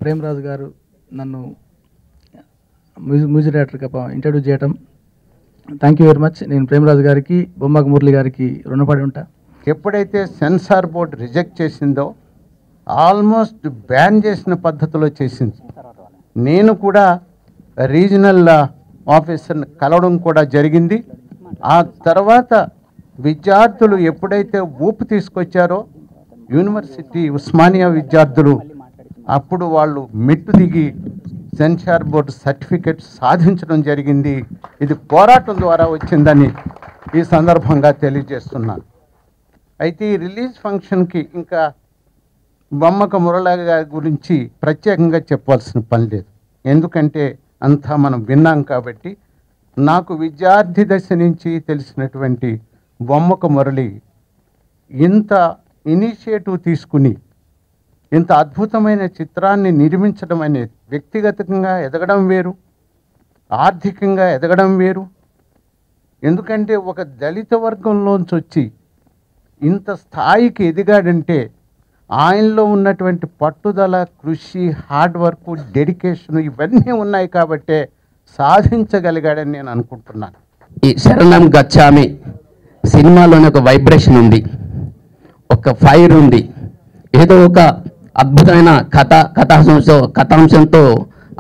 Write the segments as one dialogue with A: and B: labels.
A: ప్రేమ్ రాజు గారు నన్ను మ్యూజిక్ డైరెక్టర్గా ఇంట్రడ్యూస్ చేయటం థ్యాంక్ యూ వెరీ మచ్. నేను ప్రేమ్ రాజు గారికి బొమ్మక మురళి గారికి రుణపడి ఉంటా.
B: ఎప్పుడైతే సెన్సార్ బోర్డు రిజెక్ట్ చేసిందో ఆల్మోస్ట్ బ్యాన్ చేసిన పద్ధతిలో చేసింది. నేను కూడా రీజనల్ ఆఫీసర్ని కలవడం కూడా జరిగింది. ఆ తర్వాత విద్యార్థులు ఎప్పుడైతే ఊపు తీసుకొచ్చారో యూనివర్సిటీ ఉస్మానియా విద్యార్థులు అప్పుడు వాళ్ళు మెట్టు దిగి సెన్సార్ బోర్డు సర్టిఫికెట్ సాధించడం జరిగింది. ఇది పోరాటం ద్వారా వచ్చిందని ఈ సందర్భంగా తెలియజేస్తున్నాను. అయితే ఈ రిలీజ్ ఫంక్షన్కి ఇంకా బొమ్మక మురళి గారి గురించి ప్రత్యేకంగా చెప్పాల్సిన పని లేదు, ఎందుకంటే అంతా మనం విన్నాం కాబట్టి. నాకు విద్యార్థి దశ నుంచి తెలిసినటువంటి బొమ్మక మురళి ఇంత ఇనిషియేటివ్ తీసుకుని ఇంత అద్భుతమైన చిత్రాన్ని నిర్మించడం అనేది వ్యక్తిగతంగా ఎదగడం వేరు, ఆర్థికంగా ఎదగడం వేరు. ఎందుకంటే ఒక దళిత వర్గంలోంచి వచ్చి ఇంత స్థాయికి ఎదిగాడంటే ఆయనలో ఉన్నటువంటి పట్టుదల, కృషి, హార్డ్ వర్క్, డెడికేషన్ ఇవన్నీ ఉన్నాయి కాబట్టే సాధించగలిగాడని నేను అనుకుంటున్నాను.
C: ఈ శరణం గచ్చామి సినిమాలోనే ఒక వైబ్రేషన్ ఉంది, ఒక ఫైర్ ఉంది, ఏదో ఒక అద్భుతమైన కథాంశంతో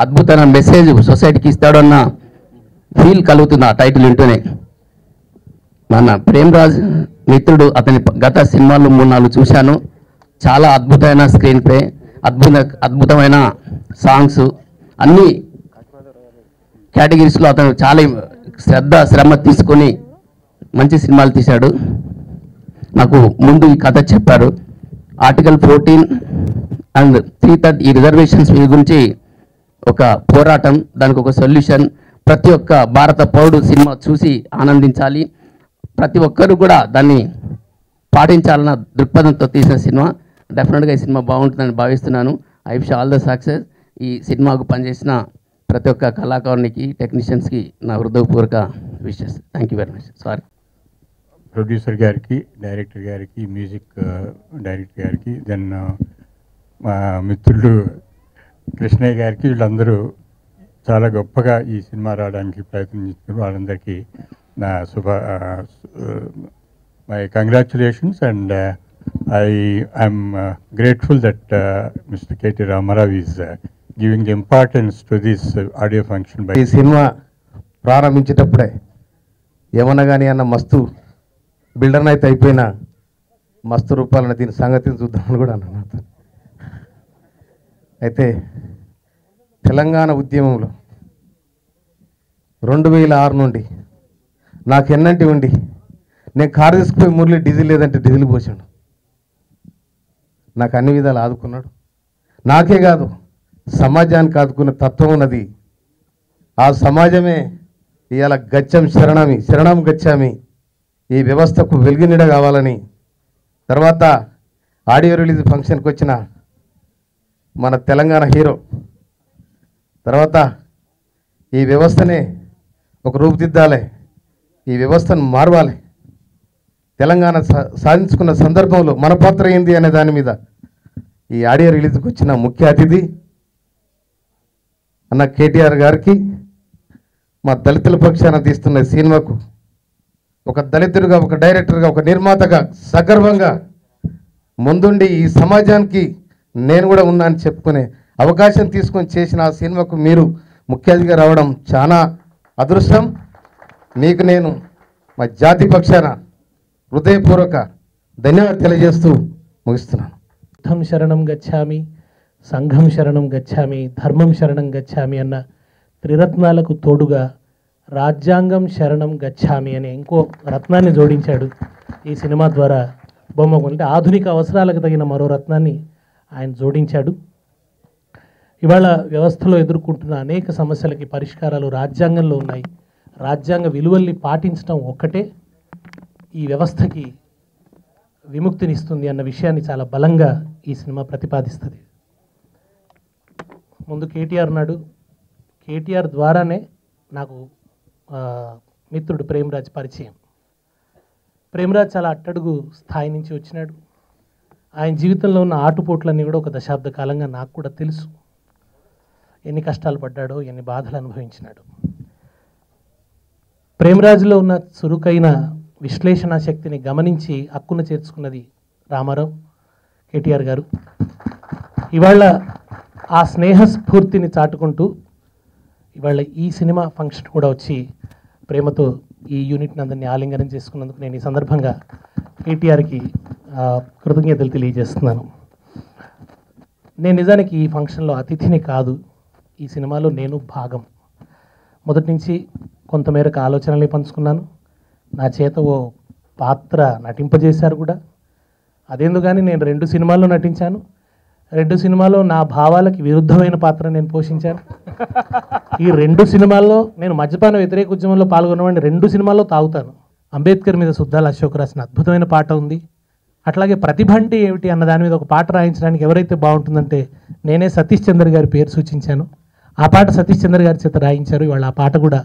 C: అద్భుతమైన మెసేజ్ సొసైటీకి ఇస్తాడన్న ఫీల్ కలుగుతుంది ఆ టైటిల్ వింటూనే. మన ప్రేమ్ రాజ్ మిత్రుడు, అతని గత సినిమాలు 3-4 చూశాను. చాలా అద్భుతమైన స్క్రీన్ ప్లే, అద్భుతమైన సాంగ్స్, అన్ని కేటగిరీస్లో అతను చాలా శ్రమ తీసుకొని మంచి సినిమాలు తీశాడు. నాకు ముందు ఈ కథ చెప్పారు. ఆర్టికల్ 14 అండ్ 330 ఈ రిజర్వేషన్స్ గురించి ఒక పోరాటం, దానికి ఒక సొల్యూషన్. ప్రతి ఒక్క భారత పౌరుడు సినిమా చూసి ఆనందించాలి, ప్రతి ఒక్కరు కూడా దాన్ని పాటించాలన్న దృక్పథంతో తీసిన సినిమా. డెఫినెట్గా ఈ సినిమా బాగుంటుందని భావిస్తున్నాను. I wish all the success. ఈ సినిమాకు పనిచేసిన ప్రతి ఒక్క కళాకారునికి, టెక్నీషియన్స్కి నా హృదయపూర్వక wishes. Thank you very much. Sorry.
D: Producer గారికి, డైరెక్టర్ గారికి, మ్యూజిక్ డైరెక్టర్ గారికి, దెన్ మా మిత్రులు కృష్ణయ్య గారికి, వీళ్ళందరూ చాలా గొప్పగా ఈ సినిమా రావడానికి ప్రయత్నించారు. వాళ్ళందరికీ నా my congratulations. And I'm grateful that mister KT Rama Rao is giving importance to this audio function.
E: ఈ సినిమా ప్రారంభించేటప్పుడే ఏమన్నా కానీ అన్న మస్తు బిల్డర్ని అయితే అయిపోయినా మస్తు రూపాయలని దీని సంగతిని చూద్దామని కూడా అన్నాను. అయితే తెలంగాణ ఉద్యమంలో 2006 నుండి నాకు ఎన్నంటి ఉండి నేను కారు తీసుకుపోయి మురళి డీజిల్ లేదంటే డీజిల్ పోసాడు. నాకు అన్ని విధాలు ఆదుకున్నాడు. నాకే కాదు, సమాజానికి ఆదుకున్న తత్వం ఉన్నది ఆ సమాజమే ఇవాళ శరణం గచ్చామి ఈ వ్యవస్థకు వెలుగునీడ కావాలని, తర్వాత ఆడియో రిలీజ్ ఫంక్షన్కి వచ్చిన మన తెలంగాణ హీరో, తర్వాత ఈ వ్యవస్థనే ఒక రూపుదిద్దాలి, ఈ వ్యవస్థను మార్వాలి, తెలంగాణ సాధించుకున్న సందర్భంలో మన పాత్ర ఏంది అనే దాని మీద ఈ ఆడియో రిలీజ్కి వచ్చిన ముఖ్య అతిథి అన్న కేటీఆర్ గారికి, మా దళితుల పక్షాన తీస్తున్న సినిమాకు ఒక దళితుడిగా, ఒక డైరెక్టర్గా, ఒక నిర్మాతగా సగర్వంగా ముందుండి ఈ సమాజానికి నేను కూడా ఉన్నా అని చెప్పుకునే అవకాశం తీసుకొని చేసిన ఆ సినిమాకు మీరు ముఖ్య అతిథిగా రావడం చాలా అదృష్టం. మీకు నేను మా జాతి పక్షాన హృదయపూర్వక ధన్యవాదాలు తెలియజేస్తూ ముగిస్తున్నాను.
F: బుద్ధం శరణం గచ్చామి, సంఘం శరణం గచ్చామి, ధర్మం శరణం గచ్చామి అన్న త్రిరత్నాలకు తోడుగా రాజ్యాంగం శరణం గచ్చామి అనే ఇంకో రత్నాన్ని జోడించాడు ఈ సినిమా ద్వారా. బొమ్మకు అంటే ఆధునిక అవసరాలకు తగిన మరో రత్నాన్ని ఆయన జోడించాడు. ఇవాళ వ్యవస్థలో ఎదుర్కొంటున్న అనేక సమస్యలకి పరిష్కారాలు రాజ్యాంగంలో ఉన్నాయి. రాజ్యాంగ విలువల్ని పాటించడం ఒక్కటే ఈ వ్యవస్థకి విముక్తినిస్తుంది అన్న విషయాన్ని చాలా బలంగా ఈ సినిమా ప్రతిపాదిస్తుంది. ముందు కేటీఆర్ నాడు, కేటీఆర్ ద్వారానే నాకు మిత్రుడు ప్రేమరాజ్ పరిచయం. ప్రేమరాజ్ చాలా అట్టడుగు స్థాయి నుంచి వచ్చినాడు. ఆయన జీవితంలో ఉన్న ఆటుపోట్లన్నీ కూడా ఒక దశాబ్ద కాలంగా నాకు కూడా తెలుసు. ఎన్ని కష్టాలు పడ్డాడో, ఎన్ని బాధలు అనుభవించినాడు. ప్రేమరాజులో ఉన్న చురుకైన విశ్లేషణ శక్తిని గమనించి హక్కున చేర్చుకున్నది రామారావు, కేటీఆర్ గారు. ఇవాళ ఆ స్నేహ స్ఫూర్తిని చాటుకుంటూ ఇవాళ ఈ సినిమా ఫంక్షన్ కూడా వచ్చి ప్రేమతో ఈ యూనిట్ని అందరినీ ఆలింగనం చేసుకున్నందుకు నేను ఈ సందర్భంగా కేటీఆర్కి కృతజ్ఞతలు తెలియజేస్తున్నాను. నేను నిజానికి ఈ ఫంక్షన్లో అతిథిని కాదు, ఈ సినిమాలో నేను భాగం. మొదటి నుంచి కొంతమేరకు ఆలోచనల్ని పంచుకున్నాను. నా చేత ఓ పాత్ర నటింపజేశారు కూడా. అదేందుకు కానీ నేను 2 సినిమాల్లో నటించాను. 2 సినిమాల్లో నా భావాలకి విరుద్ధమైన పాత్ర నేను పోషించాను. ఈ 2 సినిమాల్లో నేను మద్యపాన వ్యతిరేక ఉద్యమంలో పాల్గొన్నవాడిని. 2 సినిమాల్లో తాగుతాను. అంబేద్కర్ మీద సుద్దాల అశోక్ రాసిన అద్భుతమైన పాట ఉంది. అట్లాగే ప్రతిభ అంటే ఏమిటి అన్న దాని మీద ఒక పాట రాయించడానికి ఎవరైతే బాగుంటుందంటే నేనే సతీష్ చంద్ర గారి పేరు సూచించాను. ఆ పాట సతీష్ చంద్ర గారి చేత రాయించారు. ఇవాళ ఆ పాట కూడా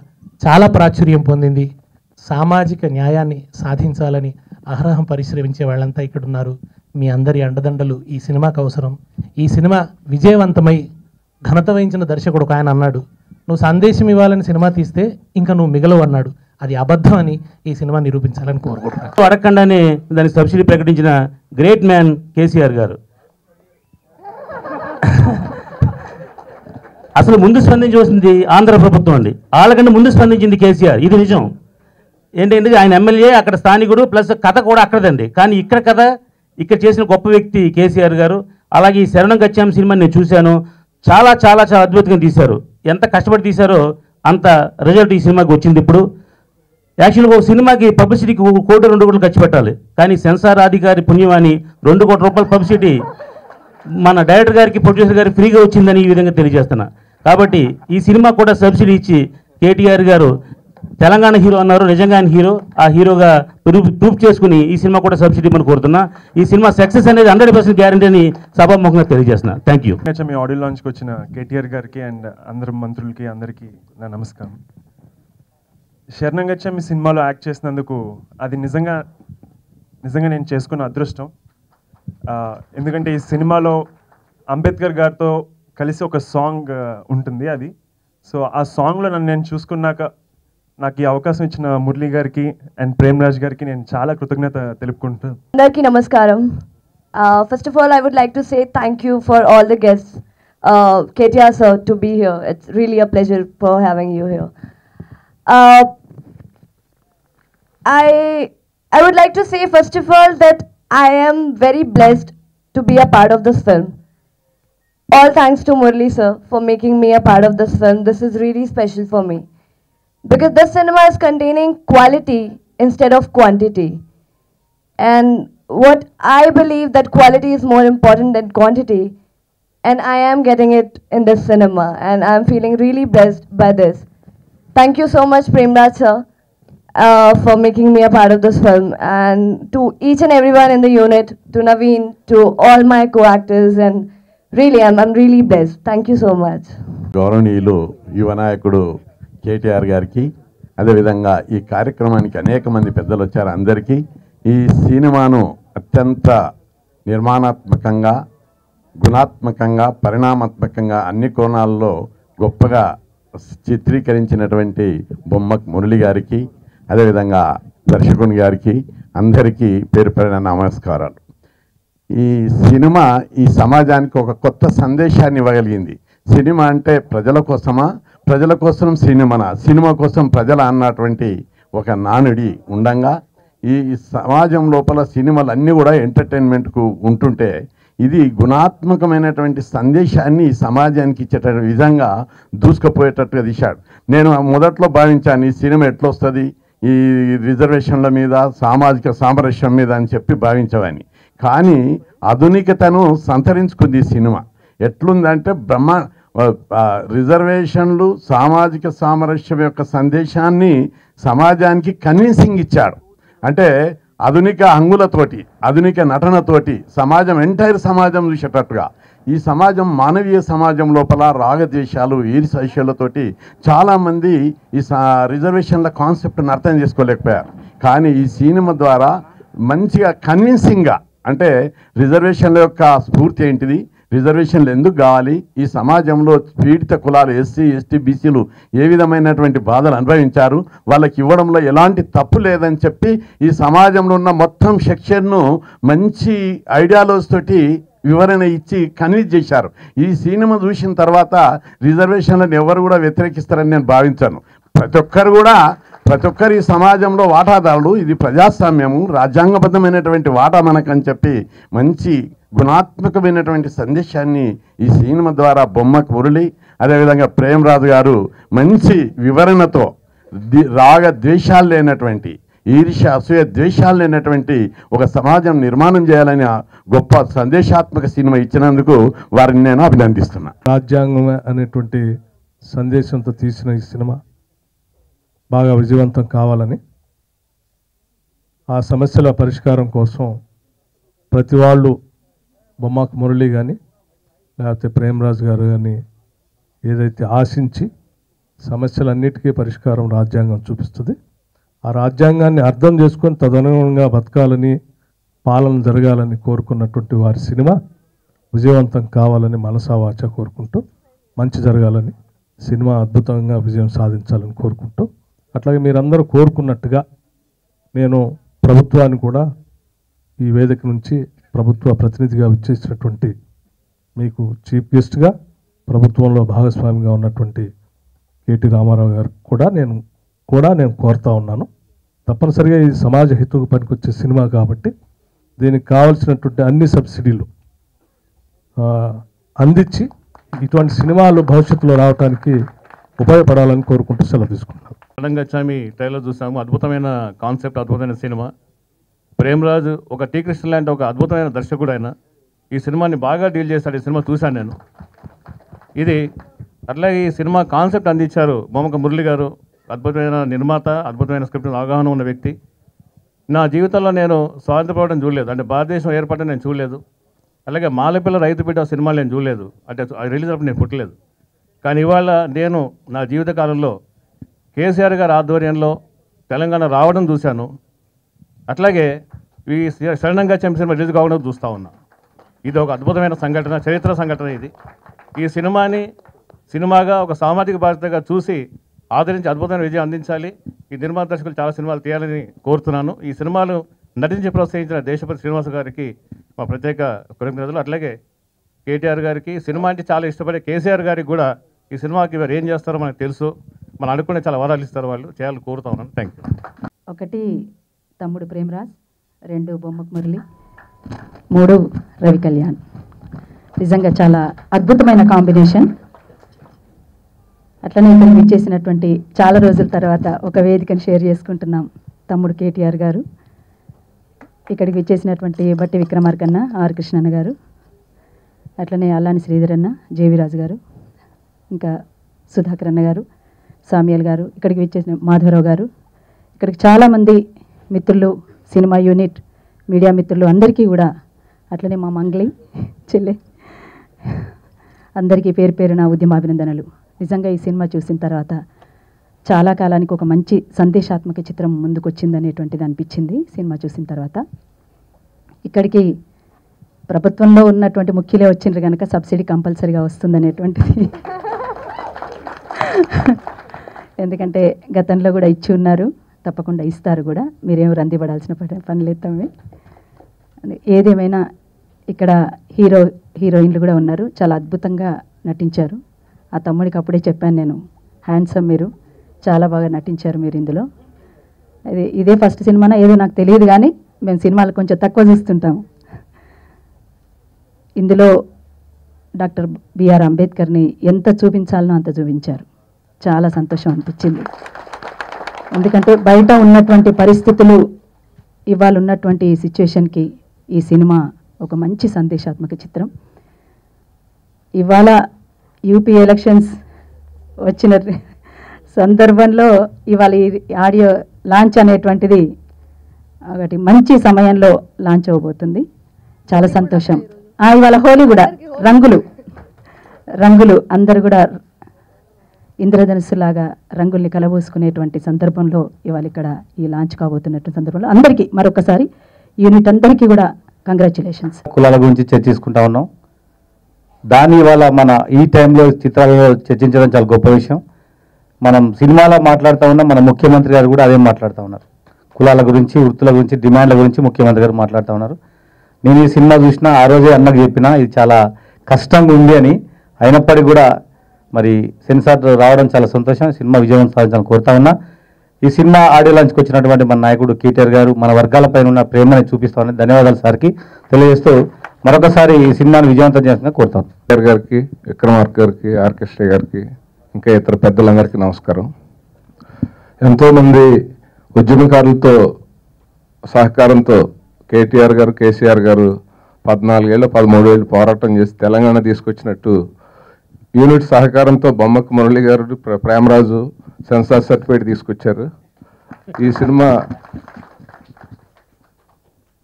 F: చాలా ప్రాచుర్యం పొందింది. సామాజిక న్యాయాన్ని సాధించాలని అహరహం పరిశ్రమించే వాళ్ళంతా ఇక్కడ ఉన్నారు. మీ అందరి అండదండలు ఈ సినిమాకు అవసరం. ఈ సినిమా విజయవంతమై ఘనత వహించిన దర్శకుడు ఒక ఆయన అన్నాడు, నువ్వు సందేశం ఇవ్వాలని సినిమా తీస్తే ఇంకా నువ్వు మిగలవు అన్నాడు. అది అబద్ధం అని ఈ సినిమా నిరూపించాలని కోరుకుంటున్నాను.
G: అడగకుండానే దానికి సబ్సిడీ ప్రకటించిన గ్రేట్ మ్యాన్ కేసీఆర్ గారు అసలు ముందు స్పందించవలసింది ఆంధ్ర ప్రభుత్వం అండి. వాళ్ళకంటే ముందు స్పందించింది కేసీఆర్. ఇది నిజం. ఏంటంటే ఆయన ఎమ్మెల్యే, అక్కడ స్థానికుడు, ప్లస్ కథ కూడా అక్కడదండి. కానీ ఇక్కడ కథ ఇక్కడ చేసిన గొప్ప వ్యక్తి కేసీఆర్ గారు. అలాగే ఈ శరణం గచ్చాం సినిమా నేను చూశాను. చాలా చాలా చాలా అద్భుతంగా తీశారు. ఎంత కష్టపడి తీశారో అంత రిజల్ట్ ఈ సినిమాకి వచ్చింది. ఇప్పుడు యాక్చువల్గా ఒక సినిమాకి పబ్లిసిటీకి 1 కోటి 2 కోట్లు ఖర్చు పెట్టాలి. కానీ సెన్సార్ అధికారి పుణ్యమాని 2 కోట్ల రూపాయల పబ్లిసిటీ మన డైరెక్టర్ గారికి, ప్రొడ్యూసర్ గారికి ఫ్రీగా వచ్చిందని ఈ విధంగా తెలియజేస్తున్నా. కాబట్టి ఈ సినిమా కూడా సబ్సిడీ ఇచ్చి కేటీఆర్ గారు తెలంగాణ హీరో అన్నారు. నిజంగా ఆయన హీరో. ఆ హీరోగా ప్రూఫ్ చేసుకుని ఈ సినిమా కూడా సబ్సిడీ మనం కోరుతున్నా. ఈ సినిమా సక్సెస్ అనేది 100% గ్యారంటీ అని సభాముఖంగా తెలియజేస్తున్నా. Thank you.
H: మీ ఆడియో లాంచ్కి వచ్చిన కేటీఆర్ గారికి అండ్ అందరు మంత్రులకి అందరికీ నా నమస్కారం. శరణం గచ్చామి ఈ సినిమాలో యాక్ట్ చేసినందుకు అది నిజంగా నేను చేసుకున్న అదృష్టం. ఎందుకంటే ఈ సినిమాలో అంబేద్కర్ గారితో కలిసి ఒక సాంగ్ ఉంటుంది అది. సో ఆ సాంగ్లో నేను చూసుకున్నాక నాకు ఈ అవకాశం ఇచ్చిన మురళి గారికి అండ్ ప్రేమరాజ్ గారికి నేను చాలా కృతజ్ఞత తెలుపుకుంటాను.
I: అందరికీ నమస్కారం. First of all, I would like to say thank you for all the guests. KTR sir, to be here. It's really a pleasure for having you here. I would like to say first of all that I am very blessed to be a part of this film. All thanks to Murli sir for making me a part of this film. This is really special for me because this cinema is containing quality instead of quantity, and what I believe that quality is more important than quantity, and I am getting it in this cinema, and I am feeling really blessed by this. Thank you so much, Premraj sir, for making me a part of this film, and to each and everyone in the unit, to Naveen, to all my co-actors, and really, I'm really blessed. Thank you so much.
J: గౌరవనీయులు యువ నాయకుడు కేటీఆర్ గారికి, అదేవిధంగా ఈ కార్యక్రమానికి అనేక మంది పెద్దలు వచ్చారు. అందరికీ ఈ సినిమాను అత్యంత నిర్మాణాత్మకంగా, గుణాత్మకంగా, పరిణామాత్మకంగా అన్ని కోణాల్లో గొప్పగా చిత్రీకరించినటువంటి బొమ్మక్ మురళి గారికి, అదేవిధంగా దర్శకుని గారికి అందరికీ పేరు పేరున నమస్కారాలు. ఈ సినిమా ఈ సమాజానికి ఒక కొత్త సందేశాన్ని ఇవ్వగలిగింది. సినిమా అంటే ప్రజల కోసమా, ప్రజల కోసం సినిమానా, సినిమా కోసం ప్రజల అన్నటువంటి ఒక నానుడి ఉండంగా ఈ సమాజం లోపల సినిమాలు అన్నీ కూడా ఎంటర్టైన్మెంట్కు ఉంటుంటే ఇది గుణాత్మకమైనటువంటి సందేశాన్ని ఈ సమాజానికి ఇచ్చేట విధంగా దూసుకుపోయేటట్టుగా తీశాడు. నేను మొదట్లో భావించాను ఈ సినిమా ఎట్లొస్తుంది ఈ రిజర్వేషన్ల మీద, సామాజిక సామరస్యం మీద అని చెప్పి భావించేవాడిని. కానీ ఆధునికతను సంతరించుకుంది ఈ సినిమా. ఎట్లుందంటే రిజర్వేషన్లు, సామాజిక సామరస్యం యొక్క సందేశాన్ని సమాజానికి కన్విన్సింగ్ ఇచ్చాడు. అంటే ఆధునిక హంగులతోటి, ఆధునిక నటనతోటి సమాజం, ఎంటైర్ సమాజం చూసేటట్టుగా ఈ సమాజం, మానవీయ సమాజం లోపల రాగద్వేషాలు, ఈర్ష్యలతోటి చాలామంది ఈ రిజర్వేషన్ల కాన్సెప్ట్ని అర్థం చేసుకోలేకపోయారు. కానీ ఈ సినిమా ద్వారా మంచిగా కన్విన్సింగ్గా, అంటే రిజర్వేషన్ల యొక్క స్ఫూర్తి ఏంటిది, రిజర్వేషన్లు ఎందుకు కావాలి, ఈ సమాజంలో పీడిత కులాలు ఎస్సీ, ఎస్టీ, బీసీలు ఏ విధమైనటువంటి బాధలు అనుభవించారు, వాళ్ళకి ఇవ్వడంలో ఎలాంటి తప్పు లేదని చెప్పి ఈ సమాజంలో ఉన్న మొత్తం సెక్షన్ను మంచి ఐడియాలజీ తోటి వివరణ ఇచ్చి కన్విన్స్ చేశారు. ఈ సినిమా చూసిన తర్వాత రిజర్వేషన్లను ఎవరు కూడా వ్యతిరేకిస్తారని నేను భావించాను. ప్రతి ఒక్కరు ఈ సమాజంలో వాటాదారులు, ఇది ప్రజాస్వామ్యము, రాజ్యాంగబద్ధమైనటువంటి వాటా మనకని చెప్పి మంచి గుణాత్మకమైనటువంటి సందేశాన్ని ఈ సినిమా ద్వారా బొమ్మకు మురళి, అదేవిధంగా ప్రేమరాజు గారు మంచి వివరణతో రాగ ద్వేషాలు లేనటువంటి, ఈర్ష్య, అసూయ, ద్వేషాలు లేనటువంటి ఒక సమాజం నిర్మాణం చేయాలని గొప్ప సందేశాత్మక సినిమా ఇచ్చినందుకు వారిని నేను అభినందిస్తున్నాను.
K: రాజ్యాంగం అనేటువంటి సందేశంతో తీసిన ఈ సినిమా బాగా విజయవంతం కావాలని, ఆ సమస్యల పరిష్కారం కోసం ప్రతి వాళ్ళు బొమ్మకు మురళి కానీ లేకపోతే ప్రేమరాజు గారు కానీ ఏదైతే ఆశించి సమస్యలన్నిటికీ పరిష్కారం రాజ్యాంగం చూపిస్తుంది, ఆ రాజ్యాంగాన్ని అర్థం చేసుకొని తదనుగుణంగా బతకాలని, పాలన జరగాలని కోరుకున్నటువంటి వారి సినిమా విజయవంతం కావాలని మనసా వాచ కోరుకుంటూ, మంచి జరగాలని, సినిమా అద్భుతంగా విజయం సాధించాలని కోరుకుంటూ, అట్లాగే మీరందరూ కోరుకున్నట్టుగా నేను ప్రభుత్వాన్ని కూడా ఈ వేదిక నుంచి ప్రభుత్వ ప్రతినిధిగా విచ్చేసినటువంటి మీకు చీఫ్ గెస్ట్గా ప్రభుత్వంలో భాగస్వామిగా ఉన్నటువంటి కేటీ రామారావు గారు కూడా నేను కోరుతా ఉన్నాను. తప్పనిసరిగా ఈ సమాజ హితుకు పనికొచ్చే సినిమా కాబట్టి దీనికి కావాల్సినటువంటి అన్ని సబ్సిడీలు అందించి ఇటువంటి సినిమాలు భవిష్యత్తులో రావడానికి ఉపయోగపడాలని కోరుకుంటూ సెలవు తీసుకుంటాను.
L: గచ్చామి ట్రైలర్ చూసాము, అద్భుతమైన కాన్సెప్ట్, అద్భుతమైన సినిమా. ప్రేమరాజు ఒక టీ కృష్ణ లాంటి ఒక అద్భుతమైన దర్శకుడు. ఆయన ఈ సినిమాని బాగా డీల్ చేశాడు. ఈ సినిమా చూశాను నేను. ఇది అట్లాగే ఈ సినిమా కాన్సెప్ట్ అందించారు బొమ్మక మురళి గారు. అద్భుతమైన నిర్మాత, అద్భుతమైన స్క్రిప్ట్ అవగాహన ఉన్న వ్యక్తి. నా జీవితంలో నేను స్వాతంత్ర పోవడం చూడలేదు, అంటే భారతదేశం ఏర్పడడం నేను చూడలేదు. అలాగే మాలపిల్ల రైతు బిడ్డ సినిమాలు నేను చూడలేదు, అంటే రిలీజ్ అప్పుడు నేను పుట్టలేదు. కానీ ఇవాళ నేను నా జీవితకాలంలో కేసీఆర్ గారి ఆధ్వర్యంలో తెలంగాణ రావడం చూశాను. అట్లాగే ఈ శరణంగా చెంపి సినిమా రిలీజ్ కావడం చూస్తూ ఉన్నా. ఇది ఒక అద్భుతమైన సంఘటన, చరిత్ర సంఘటన ఇది. ఈ సినిమాగా ఒక సామాజిక బాధ్యతగా చూసి ఆదరించి అద్భుతమైన విజయం అందించాలి. ఈ నిర్మాత దర్శకులు చాలా సినిమాలు తీయాలని కోరుతున్నాను. ఈ సినిమాలు నటించి ప్రోత్సహించిన దేశపతి శ్రీనివాస గారికి మా ప్రత్యేక కృతజ్ఞతలు. అట్లాగే కేటీఆర్ గారికి, సినిమా అంటే చాలా ఇష్టపడే కేసీఆర్ గారికి కూడా ఈ సినిమాకి వారు ఏం చేస్తారో మనకు తెలుసు. మనం అనుకునే చాలా వరాలు ఇస్తారు, వాళ్ళు చేయాలని కోరుతా ఉన్నాను. Thank you.
M: 1 తమ్ముడు ప్రేమరాజ్, 2 బొమ్మకు మురళి, 3 రవి కళ్యాణ్. నిజంగా చాలా అద్భుతమైన కాంబినేషన్. అట్లనే ఇక్కడికి విచ్చేసినటువంటి చాలా రోజుల తర్వాత ఒక వేదికను షేర్ చేసుకుంటున్నాం. తమ్ముడు కేటీఆర్ గారు, ఇక్కడికి విచ్చేసినటువంటి బట్టి విక్రమార్కన్న, ఆర్ కృష్ణన్న గారు, అట్లనే అల్లాని శ్రీధర్ అన్న, జేవి రాజు గారు, ఇంకా సుధాకర్ అన్న గారు, సామ్యాల్ గారు, ఇక్కడికి విచ్చేసిన మాధవరావు గారు, ఇక్కడికి చాలామంది మిత్రులు, సినిమా యూనిట్, మీడియా మిత్రులు అందరికీ కూడా, అట్లనే మా మంగ్లీ చెల్లె అందరికీ పేరు పేరు నా ఉద్యమాభినందనలు. నిజంగా ఈ సినిమా చూసిన తర్వాత చాలా కాలానికి ఒక మంచి సందేశాత్మక చిత్రం ముందుకు వచ్చిందనేటువంటిది అనిపించింది సినిమా చూసిన తర్వాత. ఇక్కడికి ప్రభుత్వంలో ఉన్నటువంటి ముఖ్యులే వచ్చిండ్రు కనుక సబ్సిడీ కంపల్సరీగా వస్తుందనేటువంటిది, ఎందుకంటే గతంలో కూడా ఇచ్చి ఉన్నారు, తప్పకుండా ఇస్తారు కూడా, మీరేం రందిపడాల్సిన పని లేదు తమ్మి. ఏదేమైనా ఇక్కడ హీరోయిన్లు కూడా ఉన్నారు, చాలా అద్భుతంగా నటించారు. ఆ తమ్ముడికి అప్పుడే చెప్పాను నేను, హ్యాండ్సమ్ మీరు, చాలా బాగా నటించారు మీరు ఇందులో. ఇదే ఫస్ట్ సినిమానా ఏదో నాకు తెలియదు, కానీ మేము సినిమాలు కొంచెం తక్కువ చూస్తుంటాము. ఇందులో డాక్టర్ బిఆర్ అంబేద్కర్ని ఎంత చూపించాలనో అంత చూపించారు. చాలా సంతోషం అనిపించింది. ఎందుకంటే బయట ఉన్నటువంటి పరిస్థితులు, ఇవాళ ఉన్నటువంటి సిచ్యువేషన్కి ఈ సినిమా ఒక మంచి సందేశాత్మక చిత్రం. ఇవాళ యూపీ ఎలక్షన్స్ వచ్చిన సందర్భంలో ఇవాళ ఈ ఆడియో లాంచ్ అనేటువంటిది ఒకటి మంచి సమయంలో లాంచ్ అవ్వబోతుంది. చాలా సంతోషం. ఇవాళ హోలీ కూడా, రంగులు అందరూ కూడా ఇంద్రధనుస్సులాగా రంగుల్ని కలబోసుకునేటువంటి సందర్భంలో ఇవాళ ఇక్కడ ఈ లాంచ్ కాబోతున్నటువంటి సందర్భంలో అందరికీ మరొకసారి యూనిట్ అందరికీ కూడా కంగ్రాచులేషన్స్.
N: కులాల గురించి చర్చించుకుంటా ఉన్నాం. దాన్ని ఇవాళ మన ఈ టైంలో చిత్రాలలో చర్చించడం చాలా గొప్ప విషయం. మనం సినిమాలో మాట్లాడుతూ ఉన్నాం, మన ముఖ్యమంత్రి గారు కూడా అదే మాట్లాడుతూ ఉన్నారు. కులాల గురించి, వృత్తుల గురించి, డిమాండ్ల గురించి ముఖ్యమంత్రి గారు మాట్లాడుతూ ఉన్నారు. నేను ఈ సినిమా చూసినా ఆ రోజే అన్నకు చెప్పినా ఇది చాలా కష్టంగా ఉంది అని. అయినప్పటికీ కూడా మరి సెన్సార్ రావడం చాలా సంతోషం. సినిమా విజయం సాధించాలని కోరుతా ఉన్నా. ఈ సినిమా ఆడియో లాంచ్కి వచ్చినటువంటి మన నాయకుడు కేటీఆర్ గారు మన వర్గాలపైన ఉన్న ప్రేమని చూపిస్తామని ధన్యవాదాలు సార్కి తెలియజేస్తూ మరొకసారి ఈ సినిమాని విజయవంతం చేయాలని కోరుతాను.
O: కేటీఆర్ గారికి, విక్రమార్క గారికి, ఆర్కెస్ట్రా గారికి, ఇంకా ఇతర పెద్దలందరికీ నమస్కారం. ఎంతోమంది ఉద్యమకారులతో సహకారంతో కేటీఆర్ గారు, కేసీఆర్ గారు 14 ఏళ్ళు 13 ఏళ్ళు పోరాటం చేసి తెలంగాణ తీసుకొచ్చినట్టు యూనిట్ సహకారంతో బొమ్మకు మురళి గారు, ప్రేమరాజు సెన్సార్ సర్టిఫికేట్ తీసుకొచ్చారు. ఈ సినిమా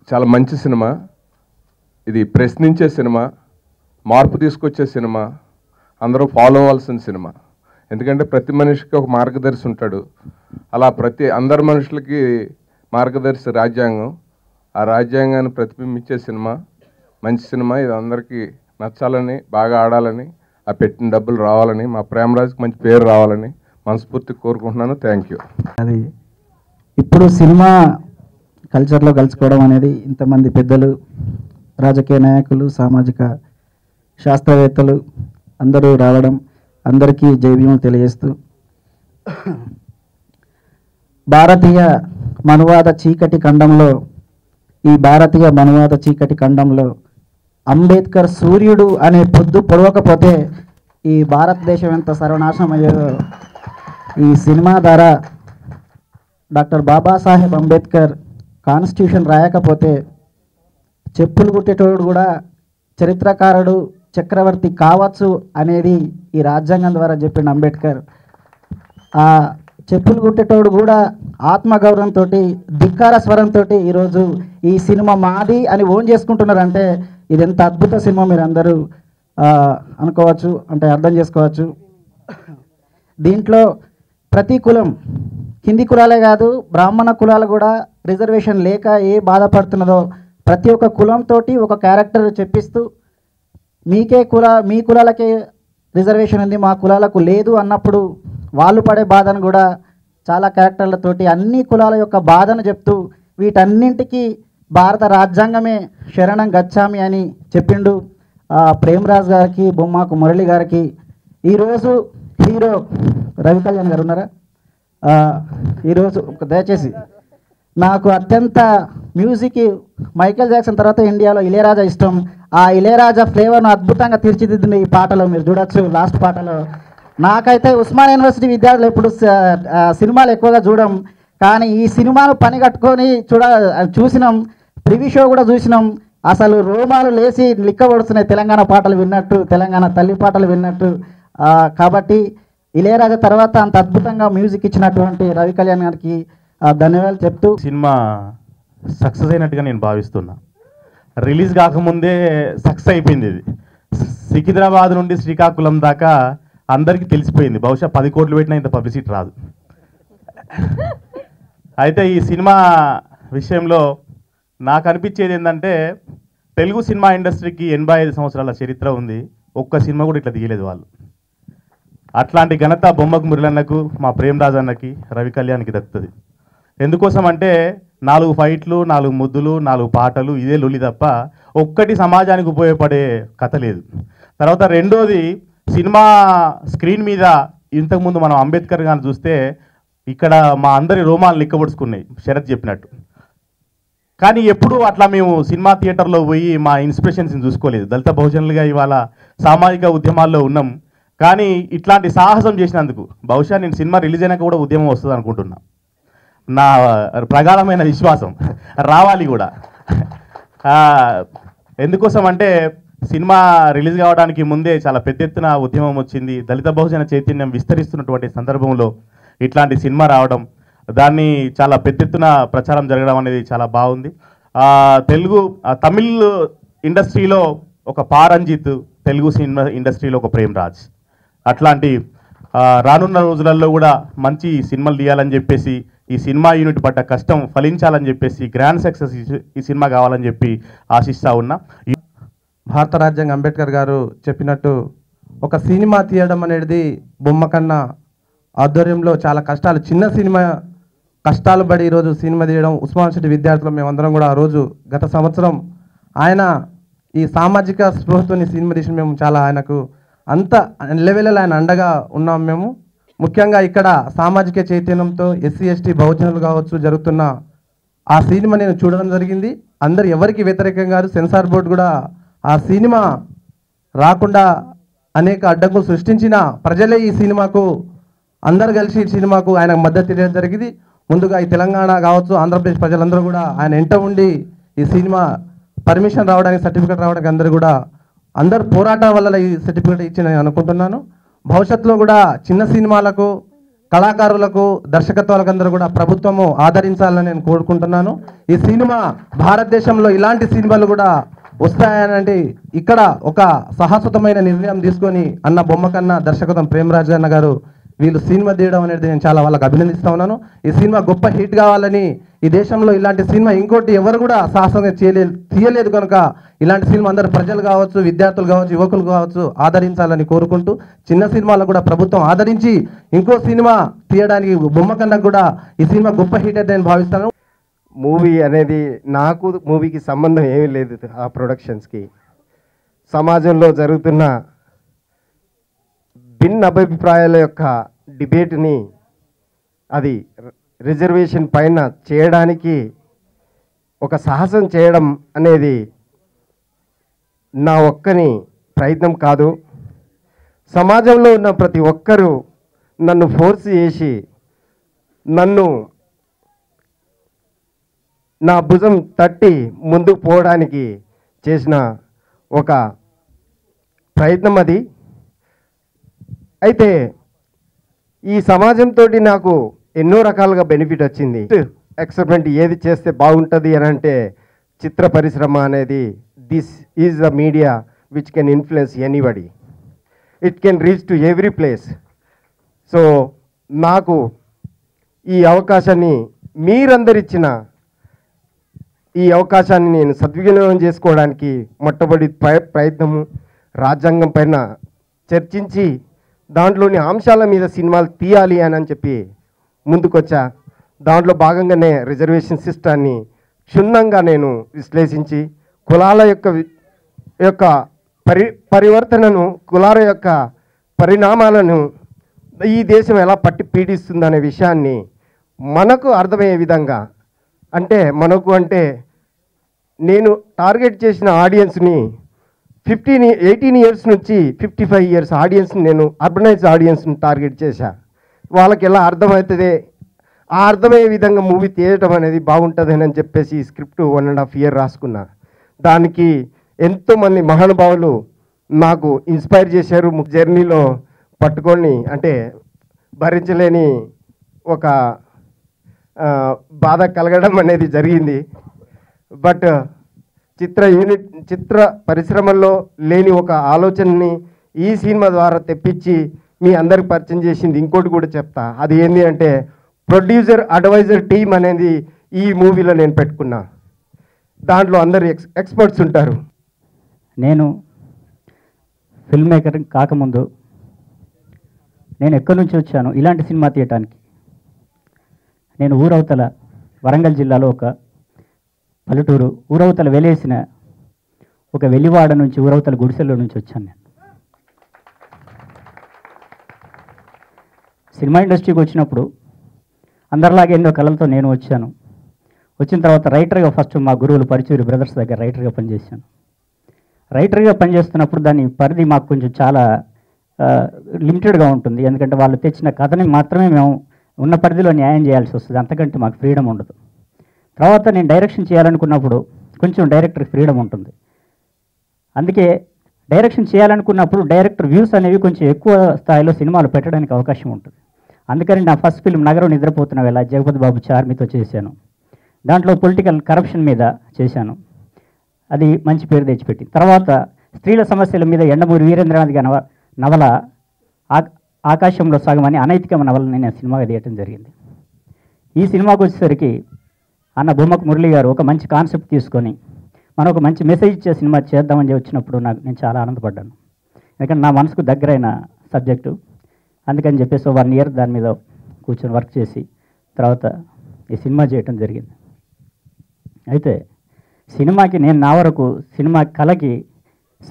O: చాలా మంచి సినిమా. ఇది ప్రశ్నించే సినిమా, మార్పు తీసుకొచ్చే సినిమా, అందరూ ఫాలో అవ్వాల్సిన సినిమా. ఎందుకంటే ప్రతి మనిషికి ఒక మార్గదర్శి ఉంటాడు. అలా అందరి మనుషులకి మార్గదర్శి రాజ్యాంగం. ఆ రాజ్యాంగాన్ని ప్రతిబింబించే సినిమా, మంచి సినిమా. ఇది అందరికీ నచ్చాలని, బాగా ఆడాలని, ఆ పెట్టిన డబ్బులు రావాలని, మా ప్రేమరాజుకి మంచి పేరు రావాలని మనస్ఫూర్తిగా కోరుకుంటున్నాను. Thank you.
P: అది ఇప్పుడు సినిమా కల్చర్లో కలుసుకోవడం అనేది ఇంతమంది పెద్దలు, రాజకీయ నాయకులు, సామాజిక శాస్త్రవేత్తలు అందరూ రావడం, అందరికీ జైభీము తెలియజేస్తూ భారతీయ మనువాద చీకటి ఖండంలో, ఈ భారతీయ మనువాద చీకటి ఖండంలో అంబేద్కర్ సూర్యుడు అనే పొద్దు పొడవకపోతే ఈ భారతదేశం ఎంత సర్వనాశనం అయ్యేదో ఈ సినిమా ద్వారా డాక్టర్ బాబాసాహెబ్ అంబేద్కర్ కాన్స్టిట్యూషన్ రాయకపోతే చెప్పులు కుట్టేటోడు కూడా చరిత్రకారుడు, చక్రవర్తి కావచ్చు అనేది ఈ రాజ్యాంగం ద్వారా చెప్పిండు అంబేద్కర్. ఆ చెప్పులు కుట్టేటోడు కూడా ఆత్మగౌరవంతో, ధిక్కార స్వరంతో ఈరోజు ఈ సినిమా మాది అని ఓన్ చేసుకుంటున్నారంటే ఇది ఎంత అద్భుత సినిమా మీరు అందరూ అనుకోవచ్చు, అంటే అర్థం చేసుకోవచ్చు. దీంట్లో ప్రతి కులం, కింది కులాలే కాదు బ్రాహ్మణ కులాలు కూడా రిజర్వేషన్ లేక ఏ బాధపడుతున్నదో ప్రతి ఒక్క కులంతో ఒక క్యారెక్టర్ చెప్పిస్తూ మీ కులాలకే రిజర్వేషన్ ఉంది, మా కులాలకు లేదు అన్నప్పుడు వాళ్ళు పడే బాధను కూడా చాలా క్యారెక్టర్లతోటి అన్ని కులాల యొక్క బాధను చెప్తూ వీటన్నింటికి భారత రాజ్యాంగమే శరణం గచ్చామి అని చెప్పిండు ప్రేమరాజ్ గారికి, బొమ్మకు మురళి గారికి. ఈరోజు హీరో రవి కళ్యాణ్ గారు ఉన్నారా? ఈరోజు దయచేసి నాకు అత్యంత మ్యూజిక్ మైకేల్ జాక్సన్ తర్వాత ఇండియాలో ఇళయరాజా ఇష్టం. ఆ ఇళయరాజా ఫ్లేవర్ను అద్భుతంగా తీర్చిదిద్దిన ఈ పాటలో మీరు చూడొచ్చు. లాస్ట్ పాటలో నాకైతే ఉస్మాన్ యూనివర్సిటీ విద్యార్థులు ఎప్పుడు సినిమాలు ఎక్కువగా చూడం, కానీ ఈ సినిమాను పని కట్టుకొని చూసినాం, ప్రివ్యూ షో కూడా చూసినాం. అసలు రోమాలు లేచి లిక్కబడుతున్నాయి తెలంగాణ పాటలు విన్నట్టు, తెలంగాణ తల్లి పాటలు విన్నట్టు. కాబట్టి ఇళయరాజా తర్వాత అంత అద్భుతంగా మ్యూజిక్ ఇచ్చినటువంటి రవి కళ్యాణ్ గారికి ధన్యవాదాలు చెప్తూ
Q: సినిమా సక్సెస్ అయినట్టుగా నేను భావిస్తున్నా. రిలీజ్ కాకముందే సక్సెస్ అయిపోయింది. ఇది సికింద్రాబాద్ నుండి శ్రీకాకుళం దాకా అందరికీ తెలిసిపోయింది. బహుశా 10 కోట్లు పెట్టినా ఇంత పబ్లిసిటీ రాదు. అయితే ఈ సినిమా విషయంలో నాకు అనిపించేది ఏంటంటే, తెలుగు సినిమా ఇండస్ట్రీకి 85 సంవత్సరాల చరిత్ర ఉంది. ఒక్క సినిమా కూడా ఇట్లా తీయలేదు వాళ్ళు. అట్లాంటి ఘనత బొమ్మకు మురళన్నకు, మా ప్రేమరాజ్ అన్నకి, రవి కళ్యాణ్కి దక్కుతుంది. ఎందుకోసం అంటే 4 ఫైట్లు, 4 ముద్దులు, 4 పాటలు, ఇదే లొల్లి తప్ప ఒక్కటి సమాజానికి ఉపయోగపడే కథ లేదు. తర్వాత రెండోది, సినిమా స్క్రీన్ మీద ఇంతకుముందు మనం అంబేద్కర్ గారిని చూస్తే ఇక్కడ మా అందరి రోమాలు నిక్కబడుచుకున్నాయి శరత్ చెప్పినట్టు. కానీ ఎప్పుడూ అట్లా మేము సినిమా థియేటర్లో పోయి మా ఇన్స్పిరేషన్స్ని చూసుకోలేదు. దళిత బహుజనులుగా ఇవాళ సామాజిక ఉద్యమాల్లో ఉన్నాం. కానీ ఇట్లాంటి సాహసం చేసినందుకు బహుశా నేను సినిమా రిలీజ్ అయినాక కూడా ఉద్యమం వస్తుంది అనుకుంటున్నా. నా ప్రగాఢమైన విశ్వాసం రావాలి కూడా. ఎందుకోసం అంటే సినిమా రిలీజ్ కావడానికి ముందే చాలా పెద్ద ఎత్తున ఉద్యమం వచ్చింది. దళిత బహుజన చైతన్యం విస్తరిస్తున్నటువంటి సందర్భంలో ఇట్లాంటి సినిమా రావడం, దాన్ని చాలా పెద్ద ఎత్తున ప్రచారం జరగడం అనేది చాలా బాగుంది. తమిళ్ ఇండస్ట్రీలో ఒక పారంజిత్, తెలుగు సినిమా ఇండస్ట్రీలో ఒక ప్రేమరాజ్. అట్లాంటి రానున్న రోజులలో కూడా మంచి సినిమాలు తీయాలని చెప్పేసి, ఈ సినిమా యూనిట్ పడ్డ కష్టం ఫలించాలని చెప్పేసి, గ్రాండ్ సక్సెస్ ఈ సినిమా కావాలని చెప్పి ఆశిస్తూ ఉన్నా.
A: భారత రాజ్యాంగ అంబేద్కర్ గారు చెప్పినట్టు ఒక సినిమా తీయడం అనేది బొమ్మ కన్నా ఆధ్వర్యంలో చాలా కష్టాలు, చిన్న సినిమా కష్టాలు పడి ఈరోజు సినిమా తీయడం. ఉస్మాన్ సిటీ విద్యార్థులు మేమందరం కూడా ఆ రోజు గత సంవత్సరం ఆయన ఈ సామాజిక స్పృహతోని సినిమా తీసిన మేము చాలా ఆయనకు అంత లెవెల్లో ఆయన అండగా ఉన్నాం మేము. ముఖ్యంగా ఇక్కడ సామాజిక చైతన్యంతో ఎస్సీ ఎస్టీ బహుజనులు కావచ్చు జరుగుతున్న ఆ సినిమా నేను చూడడం జరిగింది. అందరు ఎవరికి వ్యతిరేకం కాదు. సెన్సార్ బోర్డు కూడా ఆ సినిమా రాకుండా అనేక అడ్డంకులు సృష్టించిన ప్రజలే ఈ సినిమాకు అందరు కలిసి ఈ సినిమాకు ఆయనకు మద్దతు తెలియడం జరిగింది. ముందుగా ఈ తెలంగాణ కావచ్చు, ఆంధ్రప్రదేశ్ ప్రజలందరూ కూడా ఆయన వెంట ఉండి ఈ సినిమా పర్మిషన్ రావడానికి, సర్టిఫికేట్ రావడానికి అందరు పోరాటం వల్ల ఈ సర్టిఫికేట్ ఇచ్చి నేను అనుకుంటున్నాను. భవిష్యత్తులో కూడా చిన్న సినిమాలకు, కళాకారులకు, దర్శకత్వాలకు అందరూ కూడా ప్రభుత్వము ఆదరించాలని నేను కోరుకుంటున్నాను. ఈ సినిమా భారతదేశంలో ఇలాంటి సినిమాలు కూడా వస్తాయనంటే ఇక్కడ ఒక సాహసమైన నిర్ణయం తీసుకొని అన్న బొమ్మ కన్నా దర్శకత్వం ప్రేమరాజ్ అన్న గారు వీళ్ళు సినిమా తీయడం అనేది నేను చాలా వాళ్ళకి అభినందిస్తూ ఉన్నాను. ఈ సినిమా గొప్ప హిట్ కావాలని, ఈ దేశంలో ఇలాంటి సినిమా ఇంకోటి ఎవరు కూడా సాహసంగా తీయలేదు కనుక ఇలాంటి సినిమా అందరు ప్రజలు కావచ్చు, విద్యార్థులు కావచ్చు, యువకులు కావచ్చు ఆదరించాలని కోరుకుంటూ, చిన్న సినిమాలకు కూడా ప్రభుత్వం ఆదరించి ఇంకో సినిమా తీయడానికి బొమ్మ కన్నా కూడా ఈ సినిమా గొప్ప హిట్ అయితే నేను భావిస్తాను.
R: మూవీ అనేది నాకు మూవీకి సంబంధం ఏమీ లేదు. ఆ ప్రొడక్షన్స్కి సమాజంలో జరుగుతున్న భిన్న అభిప్రాయాల యొక్క డిబేట్ని అది రిజర్వేషన్ పైన చేయడానికి ఒక సాహసం చేయడం అనేది నా ఒక్కని ప్రయత్నం కాదు. సమాజంలో ఉన్న ప్రతి ఒక్కరూ నన్ను ఫోర్స్ చేసి నన్ను నా భుజం తట్టి ముందుకు పోవడానికి చేసిన ఒక ప్రయత్నం అది. అయితే ఈ సమాజంతో నాకు ఎన్నో రకాలుగా బెనిఫిట్ వచ్చింది. ఎక్స్పెరిమెంట్ ఏది చేస్తే బాగుంటుంది అని అంటే చిత్ర పరిశ్రమ అనేది this is the media which can influence anybody. It can reach to every place. So నాకు ఈ అవకాశాన్ని మీరందరిచ్చిన ఈ అవకాశాన్ని నేను సద్వినియోగం చేసుకోవడానికి మొట్టమొదటి ప్రయత్నము రాజ్యాంగం పైన చర్చించి దాంట్లోని అంశాల మీద సినిమాలు తీయాలి అని చెప్పి ముందుకొచ్చా. దాంట్లో భాగంగానే రిజర్వేషన్ సిస్టాన్ని క్షుణ్ణంగా నేను విశ్లేషించి కులాల యొక్క పరివర్తనను, కులాల యొక్క పరిణామాలను ఈ దేశం ఎలా పట్టి పీడిస్తుందనే విషయాన్ని మనకు అర్థమయ్యే విధంగా, అంటే నేను టార్గెట్ చేసిన ఆడియన్స్ని 18 ఇయర్స్ నుంచి 55 ఇయర్స్ ఆడియన్స్ని నేను అర్బనైజ్ ఆడియన్స్ని టార్గెట్ చేశా. వాళ్ళకి ఎలా అర్థమవుతుంది, ఆ అర్థమయ్యే విధంగా మూవీ తీయటం అనేది బాగుంటుంది అని చెప్పేసి స్క్రిప్ట్ 1.5 ఇయర్ రాసుకున్నా. దానికి ఎంతోమంది మహానుభావులు నాకు ఇన్స్పైర్ చేశారు. జర్నీలో పట్టుకొని అంటే భరించలేని ఒక బాధ కలగడం అనేది జరిగింది. బట్ చిత్ర పరిశ్రమల్లో లేని ఒక ఆలోచనని ఈ సినిమా ద్వారా తెప్పించి మీ అందరికి పరిచయం చేసింది. ఇంకోటి కూడా చెప్తా, అది ఏంటి అంటే ప్రొడ్యూసర్ అడ్వైజర్ టీమ్ అనేది ఈ మూవీలో నేను పెట్టుకున్నా. దాంట్లో అందరు ఎక్స్పర్ట్స్ ఉంటారు.
S: నేను ఫిల్మ్ మేకర్ కాకముందు నేను ఎక్కడి నుంచి వచ్చాను ఇలాంటి సినిమా తీయటానికి. నేను ఊరవతల వరంగల్ జిల్లాలో ఒక పల్లెటూరు ఊరవతల వెలేసిన ఒక వెలివాడ నుంచి ఊరవతల గుడిసెల్లో నుంచి వచ్చాను. నేను సినిమా ఇండస్ట్రీకి వచ్చినప్పుడు అందరిలాగే ఎన్నో కళలతో నేను వచ్చాను. వచ్చిన తర్వాత రైటర్గా ఫస్ట్ మా గురువులు పరిచూరి బ్రదర్స్ దగ్గర రైటర్గా పనిచేశాను. రైటర్గా పనిచేస్తున్నప్పుడు దాని పరిధి మాకు కొంచెం చాలా లిమిటెడ్గా ఉంటుంది. ఎందుకంటే వాళ్ళు తెచ్చిన కథని మాత్రమే మేము ఉన్న పరిధిలో న్యాయం చేయాల్సి వస్తుంది, అంతకంటే మాకు ఫ్రీడమ్ ఉండదు. తర్వాత నేను డైరెక్షన్ చేయాలనుకున్నప్పుడు కొంచెం డైరెక్టర్కి ఫ్రీడమ్ ఉంటుంది. అందుకే డైరెక్షన్ చేయాలనుకున్నప్పుడు డైరెక్టర్ వ్యూస్ అనేవి కొంచెం ఎక్కువ స్థాయిలో సినిమాలు పెట్టడానికి అవకాశం ఉంటుంది. అందుకని నా ఫస్ట్ ఫిల్మ్ నగరం నిద్రపోతున్న వేళ జగపతి బాబు చార్మితో చేశాను. దాంట్లో పొలిటికల్ కరప్షన్ మీద చేశాను, అది మంచి పేరు తెచ్చిపెట్టింది. తర్వాత స్త్రీల సమస్యల మీద ఎండమూరి వీరేంద్రనాథ్ గారి నవల ఆకాశంలో సగం అని అనైతిక నవలని నేను సినిమాగా తీయటం జరిగింది. ఈ సినిమాకి వచ్చేసరికి అన్న బొమ్మకు మురళి గారు ఒక మంచి కాన్సెప్ట్ తీసుకొని మనం ఒక మంచి మెసేజ్ ఇచ్చే సినిమా చేద్దామని వచ్చినప్పుడు నేను చాలా ఆనందపడ్డాను. ఎందుకంటే నా మనసుకు దగ్గరైన సబ్జెక్టు. అందుకని చెప్పేసి 1 year దాని మీద కూర్చొని వర్క్ చేసి తర్వాత ఈ సినిమా చేయటం జరిగింది. అయితే సినిమాకి నేను నా వరకు సినిమా కళకి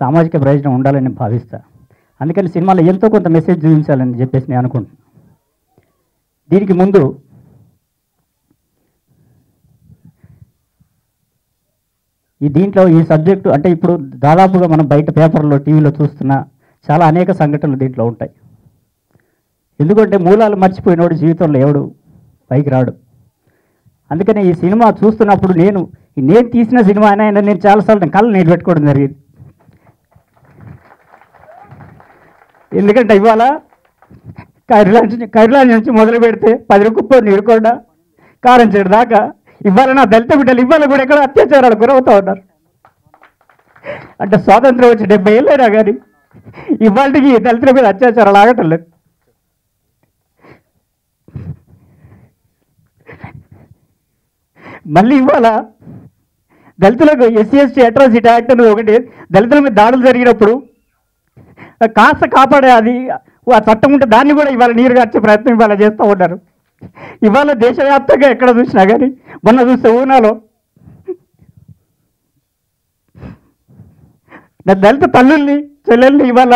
S: సామాజిక ప్రయోజనం ఉండాలని భావిస్తా. అందుకని సినిమాలో ఎంతో కొంత మెసేజ్ చూపించాలని చెప్పేసి నేను అనుకుంటున్నాను. దీనికి ముందు దీంట్లో ఈ సబ్జెక్టు అంటే ఇప్పుడు దాదాపుగా మనం బయట పేపర్లో టీవీలో చూస్తున్న చాలా అనేక సంఘటనలు దీంట్లో ఉంటాయి. ఎందుకంటే మూలాలు మర్చిపోయినోడు జీవితంలో ఎవడు పైకి రాడు. అందుకని ఈ సినిమా చూస్తున్నప్పుడు నేను తీసిన సినిమా అయినా నేను చాలాసార్లు కళ్ళు నీళ్ళు పెట్టుకోవడం జరిగింది. ఎందుకంటే ఇవాళ కైర్లాంజ్ నుంచి మొదలు పెడితే 10 కుప్ప నీరుకొండ కారం చెడు దాకా ఇవాళ నా దళిత బిడ్డలు ఇవాళ కూడా ఎక్కడ అత్యాచారాలు గురవుతూ ఉన్నారు. అంటే స్వాతంత్రం వచ్చి 70 ఏళ్ళైనా కానీ ఇవాళకి దళితుల మీద అత్యాచారాలు ఆగటం లేదు. మళ్ళీ ఇవాళ దళితులకు SC/ST అట్రాసిటీ యాక్ట్ అనేది ఒకటి, దళితుల మీద దాడులు జరిగినప్పుడు కాస్త కాపాడే అది ఆ చట్టం ఉంటే దాన్ని కూడా ఇవాళ నీరు గార్చే ప్రయత్నం ఇవాళ చేస్తూ ఉన్నారు. ఇవాళ దేశవ్యాప్తంగా ఎక్కడ చూసినా కానీ మొన్న చూస్తే ఊనాలో దళిత తల్లుల్ని చెల్లెల్ని ఇవాళ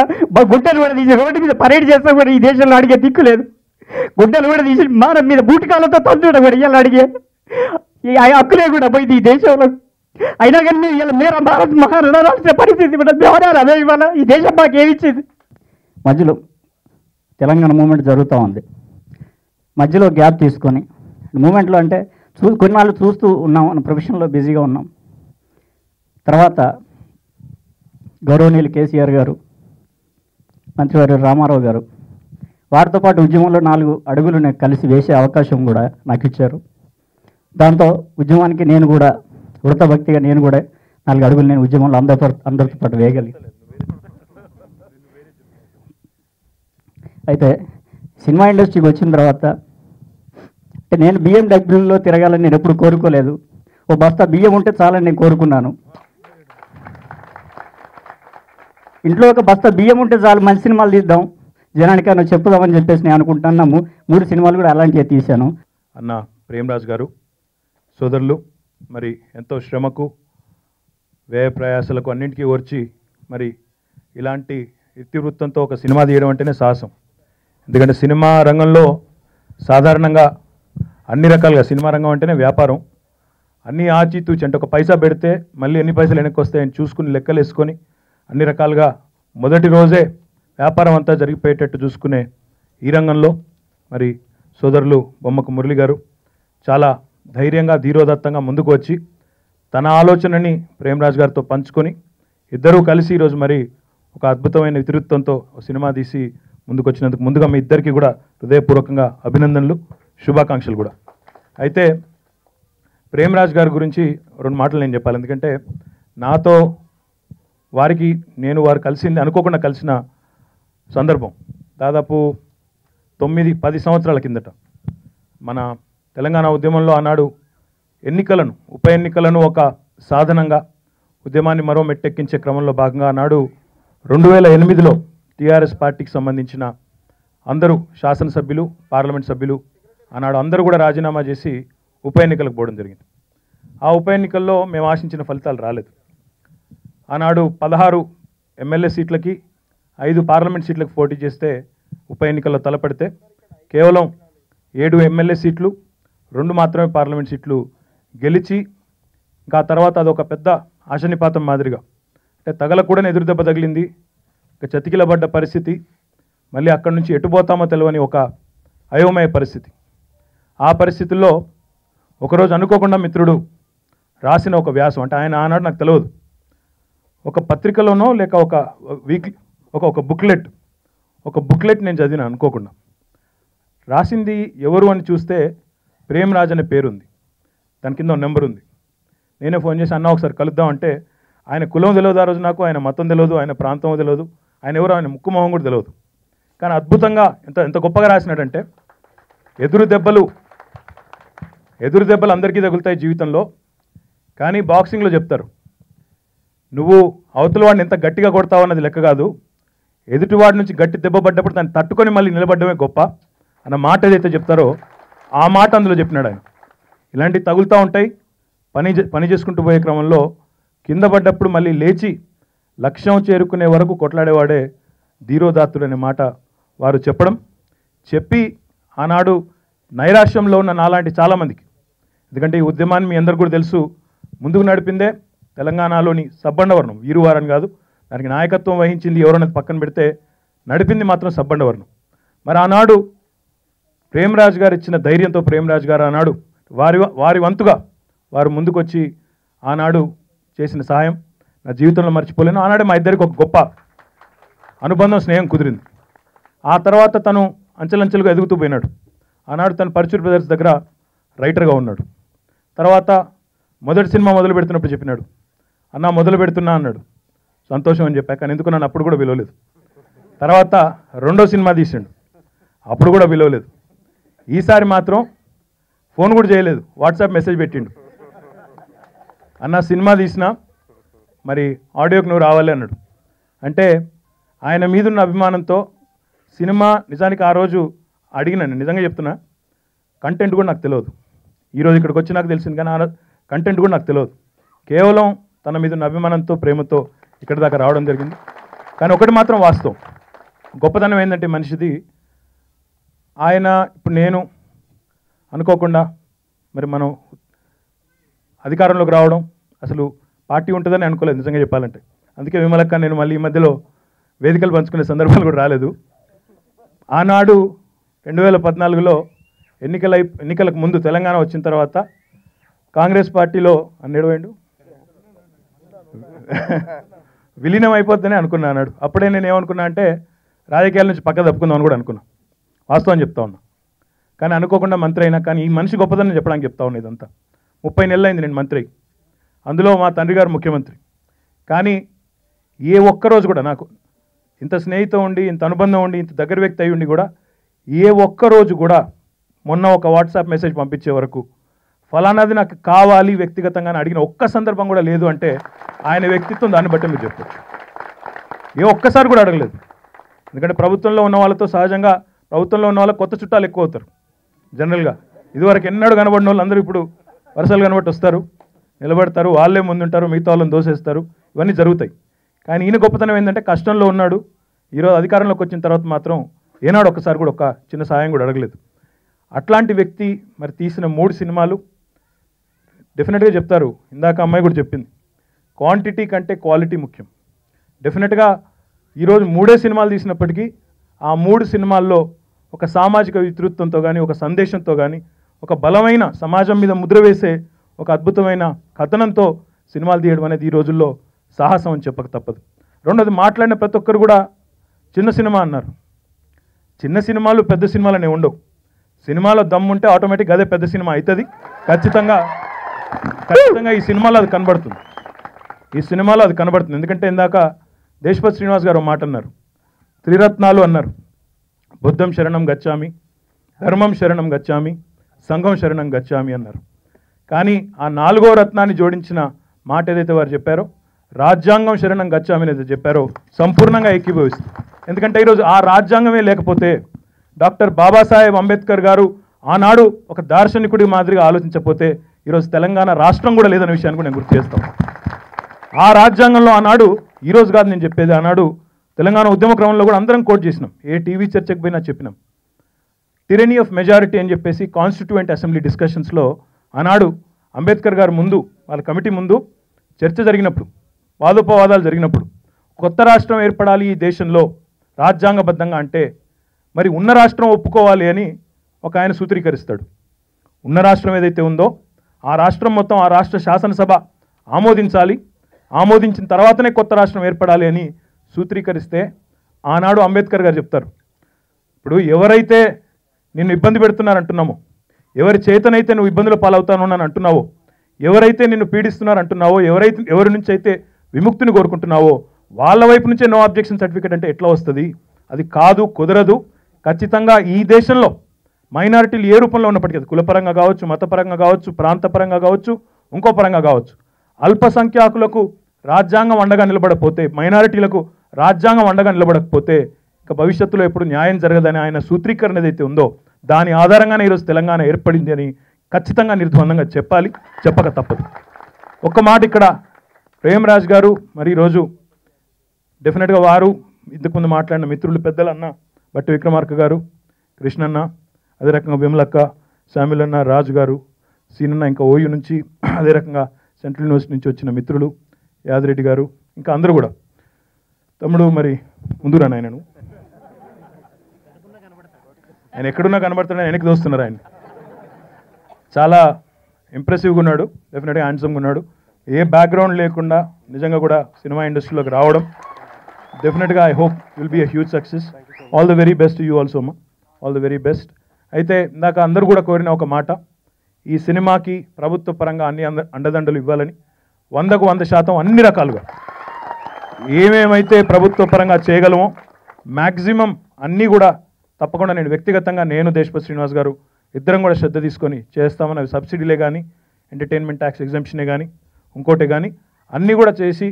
S: గుడ్డలు కూడా తీసి రోడ్డు మీద పరేడ్ చేస్తా కూడా ఈ దేశంలో అడిగే దిక్కు లేదు. గుడ్డలు కూడా తీసి మానం మీద బూటికాలతో తండ్రి కూడా ఇవాళ అడిగే ఈ హక్కులే కూడా పోయింది ఈ దేశంలో. అయినా కానీ ఇలా మేర భారత్ మహారాష్ట్ర పరిస్థితి వ్యవహారాలు అదే ఇవాళ ఈ దేశం మాకు ఏమిచ్చింది. మధ్యలో తెలంగాణ మూమెంట్ జరుగుతూ ఉంది. మధ్యలో గ్యాప్ తీసుకొని మూమెంట్లో అంటే కొన్నాళ్ళు చూస్తూ ఉన్నాం, ప్రొఫెషన్లో బిజీగా ఉన్నాం. తర్వాత గౌరవనీయులు కేసీఆర్ గారు, మంత్రివారు రామారావు గారు వారితో పాటు ఉద్యమంలో 4 అడుగులు నేను కలిసి వేసే అవకాశం కూడా నాకు ఇచ్చారు. దాంతో ఉద్యమానికి నేను కూడా వృతభక్తిగా నేను కూడా 4 అడుగులు నేను ఉద్యమంలో అందరితో పాటు వేయగలిగాను. అయితే సినిమా ఇండస్ట్రీకి వచ్చిన తర్వాత అంటే నేను BMW తిరగాలని నేను ఎప్పుడు కోరుకోలేదు. ఓ బస్తా బియ్యం ఉంటే చాలని నేను కోరుకున్నాను. ఇంట్లో ఒక బస్తా బియ్యం ఉంటే చాలు, మంచి సినిమాలు తీద్దాం జనానికన్నా చెప్పుదామని చెప్పేసి నేను అనుకుంటున్నాము. 3 సినిమాలు కూడా అలాంటివి తీశాను.
T: అన్న ప్రేమరాజు గారు, సోదరులు, మరి ఎంతో శ్రమకు వ్యయ ప్రయాసాలకు అన్నింటికీ ఓర్చి మరి ఇలాంటి ఇతివృత్తంతో ఒక సినిమా తీయడం అంటేనే సాహసం. ఎందుకంటే సినిమా రంగంలో సాధారణంగా అన్ని రకాలుగా సినిమా రంగం అంటేనే వ్యాపారం, అన్నీ ఆచితూచి అంటే ఒక పైసా పెడితే మళ్ళీ ఎన్ని పైసలు వెనక్కి వస్తాయని చూసుకుని లెక్కలు వేసుకొని అన్ని రకాలుగా మొదటి రోజే వ్యాపారం అంతా జరిగిపోయేటట్టు చూసుకునే ఈ రంగంలో మరి సోదరులు బొమ్మకు మురళి గారు చాలా ధైర్యంగా ధీరోదత్తంగా ముందుకు వచ్చి తన ఆలోచనని ప్రేమరాజు గారితో పంచుకొని ఇద్దరూ కలిసి ఈరోజు మరి ఒక అద్భుతమైన ఇతివృత్తంతో సినిమా తీసి ముందుకు వచ్చినందుకు ముందుగా మీ ఇద్దరికి కూడా హృదయపూర్వకంగా అభినందనలు, శుభాకాంక్షలు కూడా. అయితే ప్రేమరాజ్ గారి గురించి 2 మాటలు నేను చెప్పాలి. ఎందుకంటే నాతో వారికి వారు కలిసింది అనుకోకుండా కలిసిన సందర్భం దాదాపు 9-10 సంవత్సరాల కిందట. మన తెలంగాణ ఉద్యమంలో ఆనాడు ఉప ఎన్నికలను ఒక సాధనంగా ఉద్యమాన్ని మరో మెట్టెక్కించే క్రమంలో భాగంగా ఆనాడు 2008లో టీఆర్ఎస్ పార్టీకి సంబంధించిన అందరూ శాసనసభ్యులు, పార్లమెంట్ సభ్యులు ఆనాడు అందరూ కూడా రాజీనామా చేసి ఉప ఎన్నికలకు పోవడం జరిగింది. ఆ ఉప ఎన్నికల్లో మేము ఆశించిన ఫలితాలు రాలేదు. ఆనాడు 16 ఎమ్మెల్యే సీట్లకి 5 పార్లమెంట్ సీట్లకు పోటీ చేస్తే ఉప ఎన్నికల్లో తలపడితే కేవలం 7 ఎమ్మెల్యే సీట్లు, 2 మాత్రమే పార్లమెంట్ సీట్లు గెలిచి ఇంకా తర్వాత అదొక పెద్ద ఆశనిపాతం మాదిరిగా అంటే తగలకూడని ఎదురు దెబ్బ తగిలింది, ఒక చతికిలబడ్డ పరిస్థితి, మళ్ళీ అక్కడి నుంచి ఎటుపోతామో తెలియని ఒక అయోమయ పరిస్థితి. ఆ పరిస్థితుల్లో ఒకరోజు అనుకోకుండా మిత్రుడు రాసిన ఒక వ్యాసం, అంటే ఆయన ఆనాడు నాకు తెలియదు, ఒక పత్రికలోనో లేక ఒక వీక్లీ ఒక బుక్లెట్ నేను చదివిన అనుకోకుండా. రాసింది ఎవరు అని చూస్తే ప్రేమరాజ్ అనే పేరు ఉంది, దాని కింద నెంబర్ ఉంది. నేనే ఫోన్ చేసి అన్న ఒకసారి కలుద్దాం అంటే ఆయన కులం తెలియదు ఆ రోజు నాకు, ఆయన మతం తెలియదు, ఆయన ప్రాంతం తెలియదు, ఆయన ఎవరు, ఆయన ముక్కు మొహం కూడా తెలియదు. కానీ అద్భుతంగా ఎంత గొప్పగా రాసినాడంటే ఎదురు దెబ్బలు అందరికీ తగులుతాయి జీవితంలో, కానీ బాక్సింగ్లో చెప్తారు నువ్వు అవతల వాడిని ఎంత గట్టిగా కొడతావు అన్నది లెక్క కాదు, ఎదుటివాడి నుంచి గట్టి దెబ్బ పడ్డప్పుడు దాన్ని తట్టుకొని మళ్ళీ నిలబడ్డమే గొప్ప అన్న మాట ఏదైతే చెప్తారో ఆ మాట అందులో చెప్పినాడు ఆయన. ఇలాంటివి తగులుతూ ఉంటాయి, పని చేసుకుంటూ పోయే క్రమంలో కింద పడ్డప్పుడు మళ్ళీ లేచి లక్ష్యం చేరుకునే వరకు కొట్లాడేవాడే ధీరోదాత్తుడు అనే మాట వారు చెప్పి ఆనాడు నైరాశ్యంలో ఉన్న నాలాంటి చాలామందికి, ఎందుకంటే ఈ ఉద్యమాన్ని మీ అందరు కూడా తెలుసు, ముందుకు నడిపిందే తెలంగాణలోని సబ్బండవర్ణం, వీరువారని కాదు, దానికి నాయకత్వం వహించింది ఎవరన్నది పక్కన పెడితే నడిపింది మాత్రం సబ్బండవర్ణం. మరి ఆనాడు ప్రేమరాజ్ గారు ఇచ్చిన ధైర్యంతో ప్రేమరాజ్ గారు ఆనాడు వారి వంతుగా వారు ముందుకొచ్చి ఆనాడు చేసిన సహాయం నా జీవితంలో మర్చిపోలేను. ఆనాడే మా ఇద్దరికి ఒక గొప్ప అనుబంధం, స్నేహం కుదిరింది. ఆ తర్వాత తను అంచెలంచెలుగా ఎదుగుతూ పోయినాడు. ఆనాడు తను పరచూర్ బ్రదర్స్ దగ్గర రైటర్గా ఉన్నాడు. తర్వాత మొదటి సినిమా మొదలు పెడుతున్నప్పుడు చెప్పినాడు, అన్న మొదలు పెడుతున్నా అన్నాడు. సంతోషం అని చెప్పా, కానీ ఎందుకు నన్ను అప్పుడు కూడా పిలవలేదు. తర్వాత 2వ సినిమా తీసిండు, అప్పుడు కూడా పిలవలేదు. ఈసారి మాత్రం ఫోన్ కూడా చేయలేదు, వాట్సాప్ మెసేజ్ పెట్టిండు, అన్న సినిమా తీసినా మరి ఆడియోకి నువ్వు రావాలి అన్నాడు. అంటే ఆయన మీదున్న అభిమానంతో సినిమా నిజానికి ఆ రోజు అడిగినాను, నిజంగా చెప్తున్నా, కంటెంట్ కూడా నాకు తెలియదు. ఈరోజు ఇక్కడికి వచ్చి నాకు తెలిసింది, కానీ ఆ కంటెంట్ కూడా నాకు తెలియదు. కేవలం తన మీదున్న అభిమానంతో, ప్రేమతో ఇక్కడి దాకా రావడం జరిగింది. కానీ ఒకటి మాత్రం వాస్తవం, గొప్పతనం ఏంటంటే మనిషిది, ఆయన ఇప్పుడు నేను అనుకోకుండా మరి మనం అధికారంలోకి రావడం, అసలు పార్టీ ఉంటుందని అనుకోలేదు నిజంగా చెప్పాలంటే. అందుకే విమలక్క నేను మళ్ళీ ఈ మధ్యలో వేదికలు పంచుకునే సందర్భాలు కూడా రాలేదు. ఆనాడు 2014లో ఎన్నికలకు ముందు తెలంగాణ వచ్చిన తర్వాత కాంగ్రెస్ పార్టీలో అన్నేడువేండు విలీనం అయిపోద్దని అనుకున్నా అన్నాడు. అప్పుడే నేను ఏమనుకున్నా అంటే రాజకీయాల నుంచి పక్క తప్పుకుందామని కూడా అనుకున్నా, వాస్తవం చెప్తా ఉన్నా. కానీ అనుకోకుండా మంత్రి అయినా, కానీ ఈ మనిషి గొప్పదని చెప్పడానికి చెప్తా ఉన్నా. ఇదంతా 30 నెలలు అయింది నేను మంత్రి, అందులో మా తండ్రి గారు ముఖ్యమంత్రి. కానీ ఏ ఒక్కరోజు కూడా నాకు ఇంత స్నేహితం ఉండి, ఇంత అనుబంధం ఉండి, ఇంత దగ్గర వ్యక్తి అయి ఉండి కూడా ఏ ఒక్కరోజు కూడా మొన్న ఒక వాట్సాప్ మెసేజ్ పంపించే వరకు ఫలానాది నాకు కావాలి వ్యక్తిగతంగా అడిగిన ఒక్క సందర్భం కూడా లేదు. అంటే ఆయన వ్యక్తిత్వం దాన్ని బట్టి మీరు చెప్పచ్చు. ఏ ఒక్కసారి కూడా అడగలేదు. ఎందుకంటే ప్రభుత్వంలో ఉన్న వాళ్ళతో సహజంగా ప్రభుత్వంలో ఉన్న వాళ్ళకి కొత్త చుట్టాలు ఎక్కువ అవుతారు జనరల్గా. ఇదివరకు ఎన్నడూ కనబడిన వాళ్ళు అందరూ ఇప్పుడు వరుసలు కనబట్టి వస్తారు, నిలబడతారు, వాళ్ళే ముందుంటారు, మిగతా వాళ్ళని దోసేస్తారు, ఇవన్నీ జరుగుతాయి. కానీ ఈయన గొప్పతనం ఏంటంటే కష్టంలో ఉన్నాడు, ఈరోజు అధికారంలోకి వచ్చిన తర్వాత మాత్రం ఏనాడు ఒక్కసారి కూడా ఒక చిన్న సాయం కూడా అడగలేదు. అట్లాంటి వ్యక్తి మరి తీసిన 3 సినిమాలు డెఫినెట్గా చెప్తారు, ఇందాక అమ్మాయి కూడా చెప్పింది, క్వాంటిటీ కంటే క్వాలిటీ ముఖ్యం. డెఫినెట్గా ఈరోజు 3 సినిమాలు తీసినప్పటికీ ఆ 3 సినిమాల్లో ఒక సామాజిక వితృత్వంతో కానీ, ఒక సందేశంతో కానీ, ఒక బలమైన సమాజం మీద ముద్ర వేసే ఒక అద్భుతమైన కథనంతో సినిమాలు తీయడం అనేది ఈ రోజుల్లో సాహసం అని చెప్పక తప్పదు. రెండోది, మాట్లాడిన ప్రతి ఒక్కరు కూడా చిన్న సినిమా అన్నారు. చిన్న సినిమాలు పెద్ద సినిమాలు అనేవి ఉండవు. సినిమాలో దమ్ముంటే ఆటోమేటిక్గా అదే పెద్ద సినిమా అవుతుంది. ఖచ్చితంగా ఈ సినిమాలో అది కనబడుతుంది. ఎందుకంటే ఇందాక దేశపతి శ్రీనివాస్ గారు ఒక మాట అన్నారు, త్రిరత్నాలు అన్నారు. బుద్ధం శరణం గచ్చామి, ధర్మం శరణం గచ్చామి, సంఘం శరణం గచ్చామి అన్నారు. కానీ ఆ 4వ రత్నాన్ని జోడించిన మాట ఏదైతే వారు చెప్పారో, రాజ్యాంగం శరణం గచ్చామి ఏదైతే చెప్పారో, సంపూర్ణంగా ఏకీభవిస్తుంది. ఎందుకంటే ఈరోజు ఆ రాజ్యాంగమే లేకపోతే డాక్టర్ బాబాసాహెబ్ అంబేద్కర్ గారు ఆనాడు ఒక దార్శనికుడి మాదిరిగా ఆలోచించకపోతే ఈరోజు తెలంగాణ రాష్ట్రం కూడా లేదనే విషయాన్ని కూడా నేను గుర్తు చేస్తాను. ఆ రాజ్యాంగంలో ఆనాడు, ఈరోజు కాదు నేను చెప్పేది, ఆనాడు తెలంగాణ ఉద్యమ క్రమంలో కూడా అందరం కోట్ చేసినాం, ఏ టీవీ చర్చకు పోయినా చెప్పినాం. టిరనీ ఆఫ్ మెజారిటీ అని చెప్పేసి కాన్స్టిట్యూయెంట్ అసెంబ్లీ డిస్కషన్స్లో ఆనాడు అంబేద్కర్ గారు ముందు, వాళ్ళ కమిటీ ముందు చర్చ జరిగినప్పుడు, వాదోపవాదాలు జరిగినప్పుడు, కొత్త రాష్ట్రం ఏర్పడాలి ఈ దేశంలో రాజ్యాంగబద్ధంగా అంటే మరి ఉన్న రాష్ట్రం ఒప్పుకోవాలి అని ఒక ఆయన సూత్రీకరిస్తాడు. ఉన్న రాష్ట్రం ఏదైతే ఉందో ఆ రాష్ట్రం మొత్తం ఆ రాష్ట్ర శాసనసభ ఆమోదించాలి, ఆమోదించిన తర్వాతనే కొత్త రాష్ట్రం ఏర్పడాలి అని సూత్రీకరిస్తే ఆనాడు అంబేద్కర్ గారు చెప్తారు, ఇప్పుడు ఎవరైతే నిన్ను ఇబ్బంది పెడుతున్నారంటున్నామో, ఎవరి చేతనైతే నువ్వు ఇబ్బందులు పాలవుతాను అని అంటున్నావో, ఎవరైతే నిన్ను పీడిస్తున్నారు అంటున్నావో, ఎవరి నుంచి అయితే విముక్తిని కోరుకుంటున్నావో వాళ్ళ వైపు నుంచే నో అబ్జెక్షన్ సర్టిఫికేట్ అంటే ఎట్లా వస్తుంది? అది కాదు, కుదరదు. ఖచ్చితంగా ఈ దేశంలో మైనారిటీలు ఏ రూపంలో ఉన్నప్పటికీ, అది కులపరంగా కావచ్చు, మతపరంగా కావచ్చు, ప్రాంతపరంగా కావచ్చు, ఇంకో పరంగా కావచ్చు, అల్పసంఖ్యాకులకు రాజ్యాంగం అండగా నిలబడకపోతే, మైనారిటీలకు రాజ్యాంగం అండగా నిలబడకపోతే ఇక భవిష్యత్తులో ఎప్పుడు న్యాయం జరగదని ఆయన సూత్రీకరణ ఏదైతే ఉందో దాని ఆధారంగానే ఈరోజు తెలంగాణ ఏర్పడింది అని ఖచ్చితంగా నిర్ద్వందంగా చెప్పాలి, చెప్పక తప్పదు. ఒక్క మాట ఇక్కడ ప్రేమరాజ్ గారు మరి ఈరోజు డెఫినెట్గా వారు ఇంతకుముందు మాట్లాడిన మిత్రులు పెద్దలన్న బట్టి విక్రమార్క గారు, కృష్ణన్న, అదే రకంగా విమలక్క, శామ్యుల్ అన్న, రాజు గారు, సీనన్న, ఇంకా ఓయూ నుంచి, అదే రకంగా సెంట్రల్ యూనివర్సిటీ నుంచి వచ్చిన మిత్రులు యాదిరెడ్డి గారు, ఇంకా అందరూ కూడా. తమ్ముడు మరి ముందురా నాయనను, ఆయన ఎక్కడున్నా కనబడుతున్నాడు, వెనక్కి దోస్తున్నారు. ఆయన చాలా ఇంప్రెసివ్గా ఉన్నాడు, డెఫినెట్గా హ్యాండ్సమ్గా ఉన్నాడు. ఏ బ్యాక్గ్రౌండ్ లేకుండా నిజంగా కూడా సినిమా ఇండస్ట్రీలోకి రావడం డెఫినెట్గా I hope will be a huge success. All the very best you also అమ్మా, ఆల్ ద వెరీ బెస్ట్. అయితే ఇందాక అందరూ కూడా కోరిన ఒక మాట, ఈ సినిమాకి ప్రభుత్వ పరంగా అన్ని అండదండలు ఇవ్వాలని, 100కు 100% అన్ని రకాలుగా ఏమేమైతే ప్రభుత్వ పరంగా చేయగలమో మ్యాక్సిమం అన్నీ కూడా తప్పకుండా నేను వ్యక్తిగతంగా, నేను దేశపతి శ్రీనివాస్ గారు ఇద్దరం కూడా శ్రద్ధ తీసుకొని చేస్తామని, అవి సబ్సిడీలే కానీ, ఎంటర్టైన్మెంట్ ట్యాక్స్ ఎగ్జంప్షనే కానీ, ఇంకోటే కానీ అన్నీ కూడా చేసి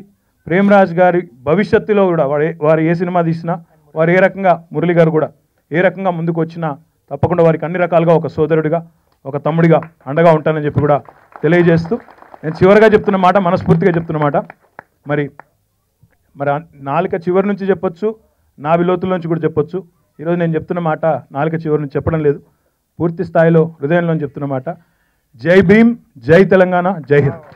T: ప్రేమరాజ్ గారి భవిష్యత్తులో కూడా వారు ఏ సినిమా తీసినా, వారు ఏ రకంగా, మురళి గారు కూడా ఏ రకంగా ముందుకు వచ్చినా తప్పకుండా వారికి అన్ని రకాలుగా ఒక సోదరుడిగా, ఒక తమ్ముడిగా అండగా ఉంటానని చెప్పి కూడా తెలియజేస్తూ, నేను చివరిగా చెప్తున్న మాట, మనస్ఫూర్తిగా చెప్తున్న మాట, మరి నాలుక చివరి నుంచి చెప్పొచ్చు, నాభి లోతుల నుంచి కూడా చెప్పొచ్చు. ఈరోజు నేను చెప్తున్న మాట నాలుక చివరి నుంచి చెప్పడం లేదు, పూర్తి స్థాయిలో హృదయంలో చెప్తున్న మాట. జై భీమ్, జై తెలంగాణ, జై హింద్.